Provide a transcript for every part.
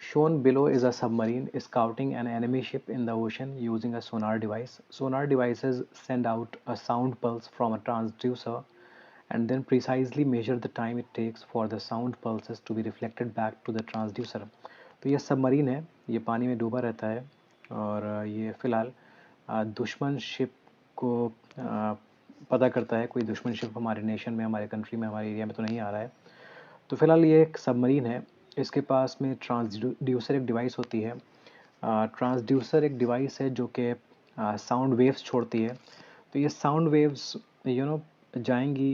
Shown below is a submarine scouting an enemy ship in the ocean using a sonar device. Sonar devices send out a sound pulse from a transducer and then precisely measure the time it takes for the sound pulses to be reflected back to the transducer. तो ये submarine है, ये पानी में डूबा रहता है और ये फ़िलहाल दुश्मन शिप को पता करता है। कोई दुश्मन शिप हमारे नेशन में, हमारे कंट्री में, हमारे एरिया में तो नहीं आ रहा है। तो फ़िलहाल ये एक सबमरीन है। इसके पास में ट्रांसड्यूसर एक डिवाइस होती है। ट्रांसड्यूसर एक डिवाइस है जो कि साउंड वेव्स छोड़ती है। तो ये साउंड वेव्स जाएंगी,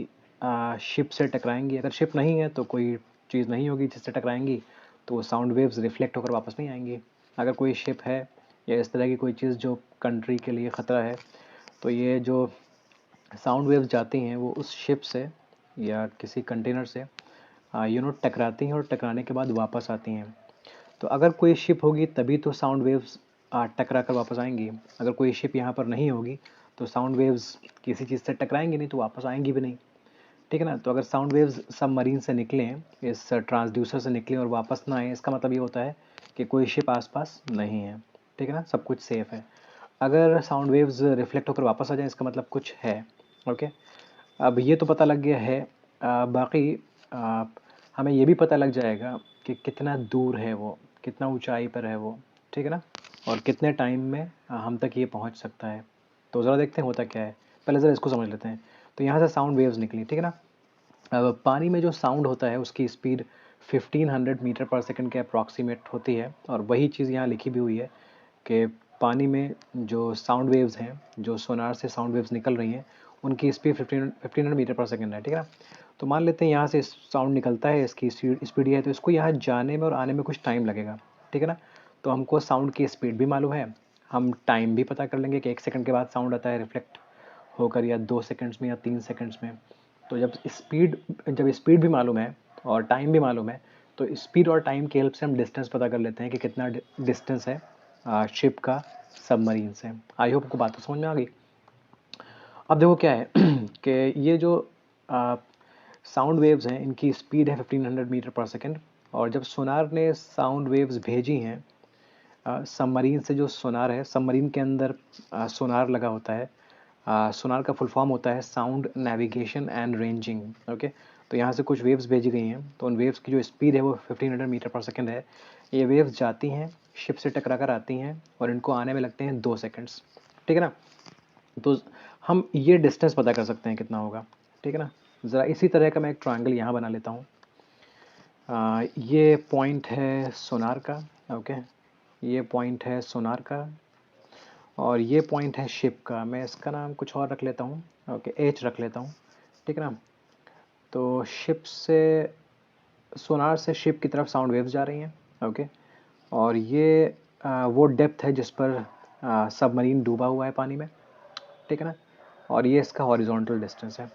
शिप से टकराएंगी। अगर शिप नहीं है तो कोई चीज़ नहीं होगी जिससे टकराएंगी, तो वो साउंड वेव्स रिफ्लेक्ट होकर वापस नहीं आएंगी। अगर कोई शिप है या इस तरह की कोई चीज़ जो कंट्री के लिए ख़तरा है, तो ये जो साउंड वेव्स जाती हैं वो उस शिप से या किसी कंटेनर से टकराती हैं और टकराने के बाद वापस आती हैं। तो अगर कोई शिप होगी तभी तो साउंड वेव्स टकरा कर वापस आएंगी। अगर कोई शिप यहाँ पर नहीं होगी तो साउंड वेव्स किसी चीज़ से टकराएंगी नहीं, तो वापस आएंगी भी नहीं। ठीक है ना। तो अगर साउंड वेव्स सबमरीन से निकलें, इस ट्रांसड्यूसर से निकलें और वापस ना आए, इसका मतलब ये होता है कि कोई शिप आसपास नहीं है। ठीक है ना, सब कुछ सेफ है। अगर साउंड वेव्स रिफ्लेक्ट होकर वापस आ जाए, इसका मतलब कुछ है। ओके, अब ये तो पता लग गया है। बाकी आ, हमें ये भी पता लग जाएगा कि कितना दूर है वो, कितना ऊंचाई पर है वो। ठीक है ना, और कितने टाइम में हम तक ये पहुंच सकता है। तो ज़रा देखते हैं होता क्या है। पहले ज़रा इसको समझ लेते हैं। तो यहाँ से साउंड वेव्स निकली, ठीक है ना। अब पानी में जो साउंड होता है उसकी स्पीड 1500 मीटर पर सेकंड के अप्रॉक्सीमेट होती है, और वही चीज़ यहाँ लिखी भी हुई है कि पानी में जो साउंड वेव्स हैं, जो सोनार से साउंड वेव्स निकल रही हैं, उनकी स्पीड 1500 मीटर पर सेकंड है। ठीक है ना। तो मान लेते हैं यहाँ से साउंड निकलता है, इसकी स्पीड ये है, तो इसको यहाँ जाने में और आने में कुछ टाइम लगेगा। ठीक है ना। तो हमको साउंड की स्पीड भी मालूम है, हम टाइम भी पता कर लेंगे कि 1 सेकंड के बाद साउंड आता है रिफ्लेक्ट होकर, या 2 सेकंड्स में या 3 सेकंड्स में। तो जब स्पीड भी मालूम है और टाइम भी मालूम है, तो स्पीड और टाइम की हेल्प से हम डिस्टेंस पता कर लेते हैं कि कितना डिस्टेंस है शिप का सबमरीन से। आई होप आपको बात तो समझ में आ गई। अब देखो क्या है कि ये जो साउंड वेव्स हैं, इनकी स्पीड है 1500 मीटर पर सेकंड। और जब सोनार ने साउंड वेव्स भेजी हैं सबमरीन से, जो सोनार है, सबमरीन के अंदर सोनार लगा होता है। सोनार का फुल फॉर्म होता है sound navigation and ranging. Okay, तो यहाँ से कुछ वेव्स भेजी गई हैं, तो उन वेव्स की जो स्पीड है वो 1500 मीटर पर सेकंड है। ये वेव्स जाती हैं, शिप से टकरा कर आती हैं, और इनको आने में लगते हैं 2 सेकंड्स। ठीक है ना। तो हम ये डिस्टेंस पता कर सकते हैं कितना होगा। ठीक है ना। ज़रा इसी तरह का मैं एक ट्रायंगल यहाँ बना लेता हूँ। ये पॉइंट है सोनार का। ओके, ये पॉइंट है सोनार का, और ये पॉइंट है शिप का। मैं इसका नाम कुछ और रख लेता हूँ। ओके, एच रख लेता हूँ। ठीक है ना। तो शिप से, सोनार से शिप की तरफ साउंड वेव्स जा रही हैं। ओके, और ये वो डेप्थ है जिस पर सबमरीन डूबा हुआ है पानी में। ठीक है ना। और ये इसका हॉरिजॉन्टल डिस्टेंस है।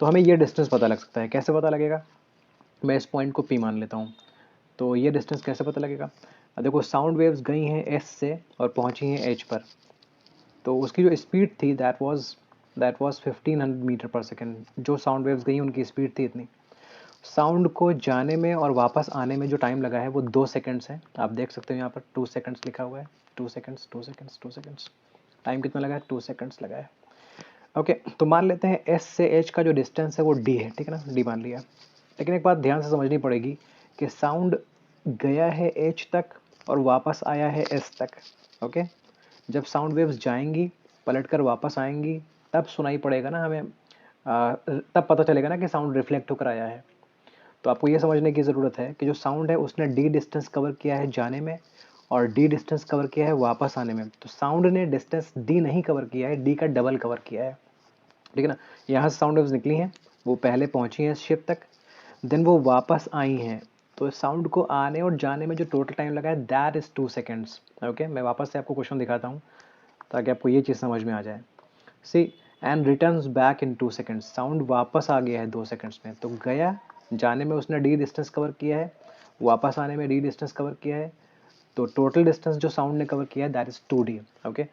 तो हमें ये डिस्टेंस पता लग सकता है। कैसे पता लगेगा? मैं इस पॉइंट को पी मान लेता हूँ। तो ये डिस्टेंस कैसे पता लगेगा? देखो, साउंड वेव्स गई हैं एस से और पहुँची हैं एच पर। तो उसकी जो स्पीड थी दैट वाज 1500 मीटर पर सेकेंड। जो साउंड वेव्स गई उनकी स्पीड थी इतनी। साउंड को जाने में और वापस आने में जो टाइम लगा है वो 2 सेकंड्स है। आप देख सकते हो यहाँ पर 2 सेकंड्स लिखा हुआ है। 2 सेकंड्स, 2 सेकंड्स, 2 सेकंड्स। टाइम कितना लगा है? 2 सेकंड्स लगा है। ओके, तो मान लेते हैं एस से एच का जो डिस्टेंस है वो डी है। ठीक है ना, डी मान लिया। लेकिन एक बात ध्यान से समझनी पड़ेगी कि साउंड गया है एच तक और वापस आया है एस तक। ओके, जब साउंड वेव्स जाएंगी, पलटकर वापस आएंगी, तब सुनाई पड़ेगा ना हमें, तब पता चलेगा ना कि साउंड रिफ्लेक्ट होकर आया है। तो आपको ये समझने की ज़रूरत है कि जो साउंड है उसने डी डिस्टेंस कवर किया है जाने में, और डी डिस्टेंस कवर किया है वापस आने में। तो साउंड ने डिस्टेंस डी नहीं कवर किया है, डी का डबल कवर किया है। ठीक है ना। यहाँ से साउंड वेव्स निकली हैं, वो पहले पहुँची हैं शिप तक, देन वो वापस आई हैं। तो साउंड को आने और जाने में जो टोटल टाइम लगा है दैट इज़ 2 सेकेंड्स। ओके, मैं वापस से आपको क्वेश्चन दिखाता हूँ ताकि आपको ये चीज़ समझ में आ जाए। See, and returns back in 2 seconds. Sound वापस आ गया है 2 सेकेंड्स में। तो गया, जाने में उसने डी डिस्टेंस कवर किया है, वापस आने में डी डिस्टेंस कवर किया है। तो टोटल डिस्टेंस जो साउंड ने कवर किया है दैट इज़ 2D। ओके,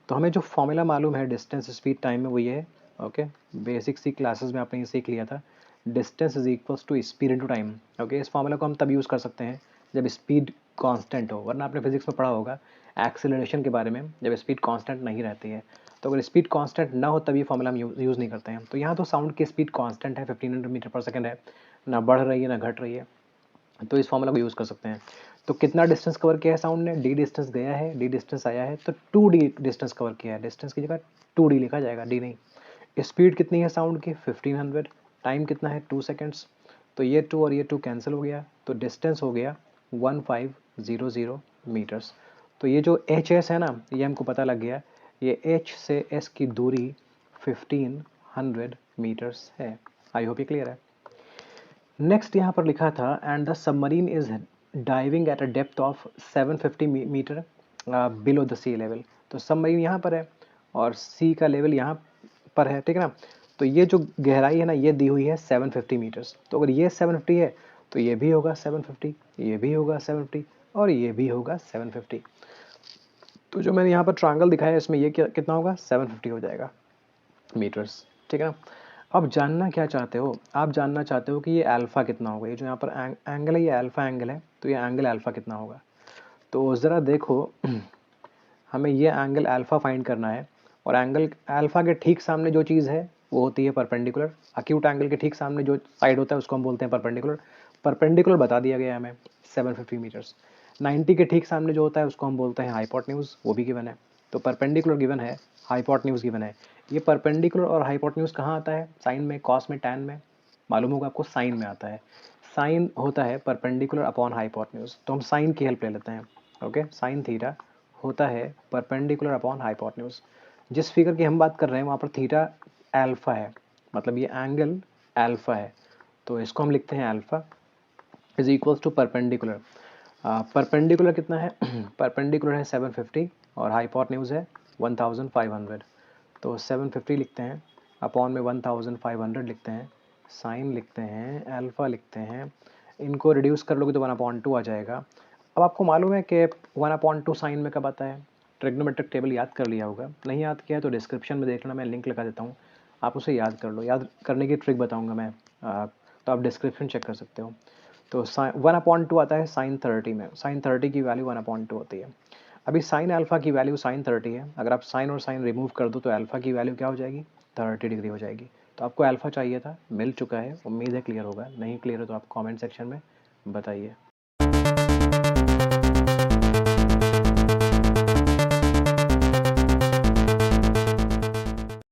तो हमें जो फॉर्मूला मालूम है डिस्टेंस स्पीड टाइम में वो ये है। ओके, बेसिक सी क्लासेस में आपने ये सीख लिया था, distance is equals to speed into time. Okay, इस फॉर्मूला को हम तब यूज़ कर सकते हैं जब स्पीड कांस्टेंट हो, वरना आपने फिजिक्स में पढ़ा होगा एक्सेलरेशन के बारे में, जब स्पीड कांस्टेंट नहीं रहती है। तो अगर स्पीड कांस्टेंट ना हो तब ये फॉर्मूला हम यूज़ नहीं करते हैं। तो यहाँ तो साउंड की स्पीड कांस्टेंट है, 1500 मीटर पर सेकंड है, ना बढ़ रही है ना घट रही है, तो इस फॉर्मूला को यूज़ कर सकते हैं। तो कितना डिस्टेंस कवर किया है साउंड ने, डी डिस्टेंस गया है, डी डिस्टेंस आया है, तो 2d डिस्टेंस कवर किया है। डिस्टेंस की जगह 2d लिखा जाएगा, डी नहीं। स्पीड कितनी है साउंड की, 1500। टाइम कितना है, 2 सेकेंड्स। तो ये 2 और ये 2 कैंसिल हो गया, तो डिस्टेंस हो गया 1500 मीटर्स। तो ये जो एच एस है ना, ये हमको पता लग गया, ये एच से एस की दूरी 1500 मीटर्स है। आई होप ये क्लियर है। नेक्स्ट यहाँ पर लिखा था and the submarine is diving at a depth of 750 meter below the sea level. तो सबमरीन यहाँ पर है और सी का लेवल यहाँ पर है, ठीक है ना। तो ये जो गहराई है ना, ये दी हुई है 750 मीटर्स। तो अगर ये 750 है तो ये भी होगा 750, ये भी होगा 750 और ये भी होगा 750। तो जो मैंने यहाँ पर ट्रायंगल दिखाया है इसमें ये कितना होगा, 750 हो जाएगा मीटर्स, ठीक है ना। अब जानना क्या चाहते हो, आप जानना चाहते हो कि ये अल्फ़ा कितना होगा। ये जो यहाँ पर एंगल है ये अल्फ़ा एंगल है, तो ये एंगल अल्फ़ा कितना होगा। तो ज़रा देखो हमें ये एंगल अल्फ़ा फाइंड करना है, और एंगल अल्फ़ा के ठीक सामने जो चीज़ है वो होती है परपेंडिकुलर। अक्यूट एंगल के ठीक सामने जो साइड होता है उसको हम बोलते हैं परपेंडिकुलर। परपेंडिकुलर बता दिया गया है हमें 750 मीटर्स। 90 के ठीक सामने जो होता है उसको हम बोलते हैं हाइपोटेन्यूज, वो भी गिवन है। तो परपेंडिकुलर गिवन है, हाइपोटेन्यूज गिवन है। ये परपेंडिकुलर और हाइपोटेन्यूज कहाँ आता है, साइन में, कॉस में, टैन में, मालूम होगा आपको, साइन में आता है। साइन होता है परपेंडिकुलर अपॉन हाइपोटेन्यूज, तो हम साइन की हेल्प ले लेते हैं। ओके, साइन थीटा होता है परपेंडिकुलर अपॉन हाइपोटेन्यूज। जिस फिगर की हम बात कर रहे हैं वहाँ पर थीटा अल्फा है, मतलब ये एंगल अल्फा है, तो इसको हम लिखते हैं alpha is equals to perpendicular. Perpendicular कितना है परपेंडिकुलर है 750 और हाइपोटेन्यूज है 1500। तो 750 लिखते हैं, अपॉन में 1500 लिखते हैं, साइन लिखते हैं, अल्फ़ा लिखते हैं, इनको रिड्यूस कर लोगे तो 1/2 आ जाएगा। अब आपको मालूम है कि 1/2 साइन में कब आता है, ट्रिग्नोमेट्रिक टेबल याद कर लिया होगा, नहीं याद किया है तो डिस्क्रिप्शन में देख लेना, मैं लिंक लगा देता हूँ, आप उसे याद कर लो। याद करने की ट्रिक बताऊँगा मैं, तो आप डिस्क्रिप्शन चेक कर सकते हो। तो 1/2 आता है साइन 30 में, साइन 30 की वैल्यू 1/2 होती है। अभी साइन अल्फा की वैल्यू साइन 30 है, अगर आप साइन और साइन रिमूव कर दो तो अल्फा की वैल्यू क्या हो जाएगी, 30 डिग्री हो जाएगी। तो आपको अल्फा चाहिए था, मिल चुका है, उम्मीद है क्लियर होगा। नहीं क्लियर है तो आप कमेंट सेक्शन में बताइए।